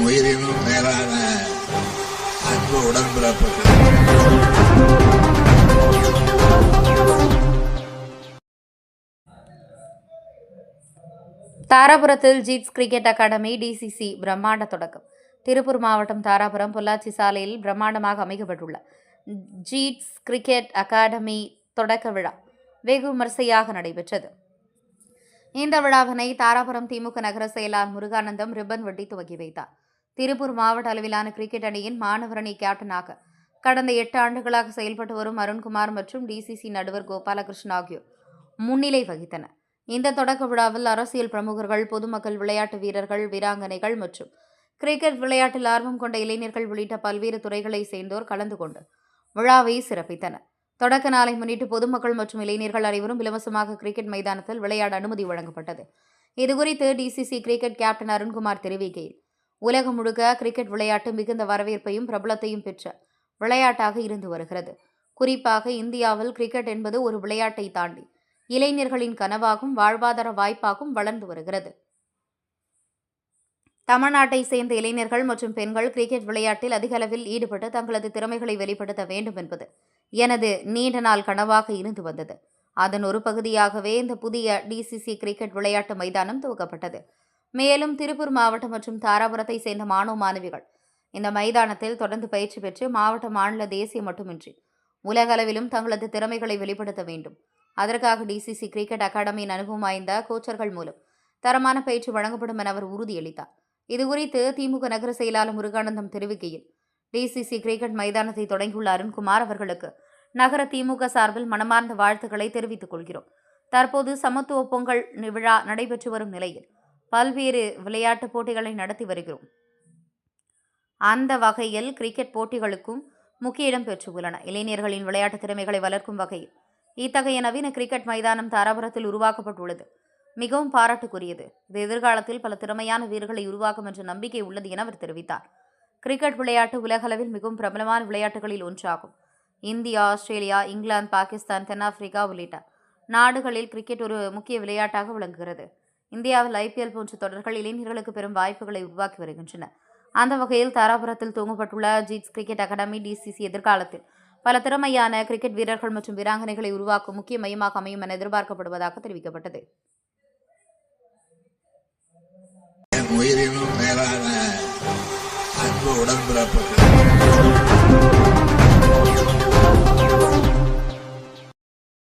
உயிரினும் மேலான அன்பு உடன்பிறப்புகள். தாராபுரத்தில் ஜீட்ஸ் கிரிக்கெட் அகாடமி டிசிசி பிரம்மாண்ட தொடக்கம். திருப்பூர் மாவட்டம் தாராபுரம் பொள்ளாச்சி சாலையில் பிரம்மாண்டமாக அமைக்கப்பட்டுள்ள ஜீட்ஸ் கிரிக்கெட் அகாடமி தொடக்க விழா வெகு விமர்சையாக நடைபெற்றது. இந்த விழாவினை தாராபுரம் திமுக நகர செயலாளர் முருகானந்தம் ரிப்பன் வெட்டி துவக்கி வைத்தார். திருப்பூர் மாவட்ட அளவிலான கிரிக்கெட் அணியின் மாணவர் அணி கேப்டனாக கடந்த 8 ஆண்டுகளாக செயல்பட்டு வரும் அருண்குமார் மற்றும் டிசிசி நடுவர் கோபாலகிருஷ்ணன் ஆகியோர் முன்னிலை வகித்தனர். இந்த தொடக்க விழாவில் அரசியல் பிரமுகர்கள், பொதுமக்கள், விளையாட்டு வீரர்கள், வீராங்கனைகள் மற்றும் கிரிக்கெட் விளையாட்டில் ஆர்வம் கொண்ட இளைஞர்கள் உள்ளிட்ட பல்வேறு துறைகளை சேர்ந்தோர் கலந்து கொண்டு விழாவை சிறப்பித்தனர். தொடக்க நாளை முன்னிட்டு பொதுமக்கள் மற்றும் இளைஞர்கள் அனைவரும் இலவசமாக கிரிக்கெட் மைதானத்தில் விளையாட அனுமதி வழங்கப்பட்டது. இதுகுறித்து டிசிசி கிரிக்கெட் கேப்டன் அருண்குமார் தெரிவிக்கையில், உலகம் முழுக்க கிரிக்கெட் விளையாட்டு மிகுந்த வரவேற்பையும் பிரபலத்தையும் பெற்ற விளையாட்டாக இருந்து வருகிறது. குறிப்பாக இந்தியாவில் கிரிக்கெட் என்பது ஒரு விளையாட்டை தாண்டி இளைஞர்களின் கனவாகும் வாழ்வாதார வாய்ப்பாகவும் வளர்ந்து வருகிறது. தமிழ்நாட்டை சேர்ந்த இளைஞர்கள் மற்றும் பெண்கள் கிரிக்கெட் விளையாட்டில் அதிக அளவில் ஈடுபட்டு தங்களது திறமைகளை வெளிப்படுத்த வேண்டும் என்பது எனது நீண்ட நாள் கனவாக இருந்து வந்தது. அதன் ஒரு பகுதியாகவே இந்த புதிய டிசிசி கிரிக்கெட் விளையாட்டு மைதானம் துவக்கப்பட்டது. மேலும் திருப்பூர் மாவட்டம் மற்றும் தாராபுரத்தை சேர்ந்த மாணவ மாணவிகள் இந்த மைதானத்தில் தொடர்ந்து பயிற்சி பெற்று மாவட்ட, மாநில, தேசிய மட்டுமின்றி உலக அளவிலும் தங்களது திறமைகளை வெளிப்படுத்த வேண்டும். அதற்காக டிசிசி கிரிக்கெட் அகாடமியின் அனுபவம் வாய்ந்த கோச்சர்கள் மூலம் தரமான பயிற்சி வழங்கப்படும் என அவர் உறுதியளித்தார். இதுகுறித்து திமுக நகர செயலாளர் முருகானந்தம் தெரிவிக்கையில், டிசிசி கிரிக்கெட் மைதானத்தை தொடங்கியுள்ள அருண்குமார் அவர்களுக்கு நகர திமுக சார்பில் மனமார்ந்த வாழ்த்துக்களை தெரிவித்துக் கொள்கிறோம். தற்போது சமத்துவ பொங்கல் விழா நடைபெற்று வரும் நிலையில் பல்வேறு விளையாட்டுப் போட்டிகளை நடத்தி வருகிறோம். அந்த வகையில் கிரிக்கெட் போட்டிகளுக்கும் முக்கிய இடம் பெற்றுள்ளன. இளைஞர்களின் விளையாட்டு திறமைகளை வளர்க்கும் வகையில் இத்தகைய நவீன கிரிக்கெட் மைதானம் தாராபுரத்தில் உருவாக்கப்பட்டுள்ளது மிகவும் பாராட்டுக்குரியது. இது எதிர்காலத்தில் பல திறமையான வீரர்களை உருவாக்கும் என்ற நம்பிக்கை உள்ளது என அவர் தெரிவித்தார். கிரிக்கெட் விளையாட்டு உலகளவில் மிகவும் பிரபலமான விளையாட்டுகளில் ஒன்றாகும். இந்தியா, ஆஸ்திரேலியா, இங்கிலாந்து, பாகிஸ்தான், தென்னாப்பிரிக்கா உள்ளிட்ட நாடுகளில் கிரிக்கெட் ஒரு முக்கிய விளையாட்டாக விளங்குகிறது. இந்தியாவில் IPL போன்ற தொடர்கள் இளைஞர்களுக்கு பெரும் வாய்ப்புகளை உருவாக்கி வருகின்றன. அந்த வகையில் தாராபுரத்தில் துவங்கப்பட்டுள்ள ஜீட்ஸ் கிரிக்கெட் அகாடமி டிசிசி எதிர்காலத்தில் பல திறமையான கிரிக்கெட் வீரர்கள் மற்றும் வீராங்கனைகளை உருவாக்கும் முக்கிய மையமாக அமையும் என எதிர்பார்க்கப்படுவதாக தெரிவிக்கப்பட்டது. உயிரினும் மேலான அன்பு உடன்பிறப்புகள்.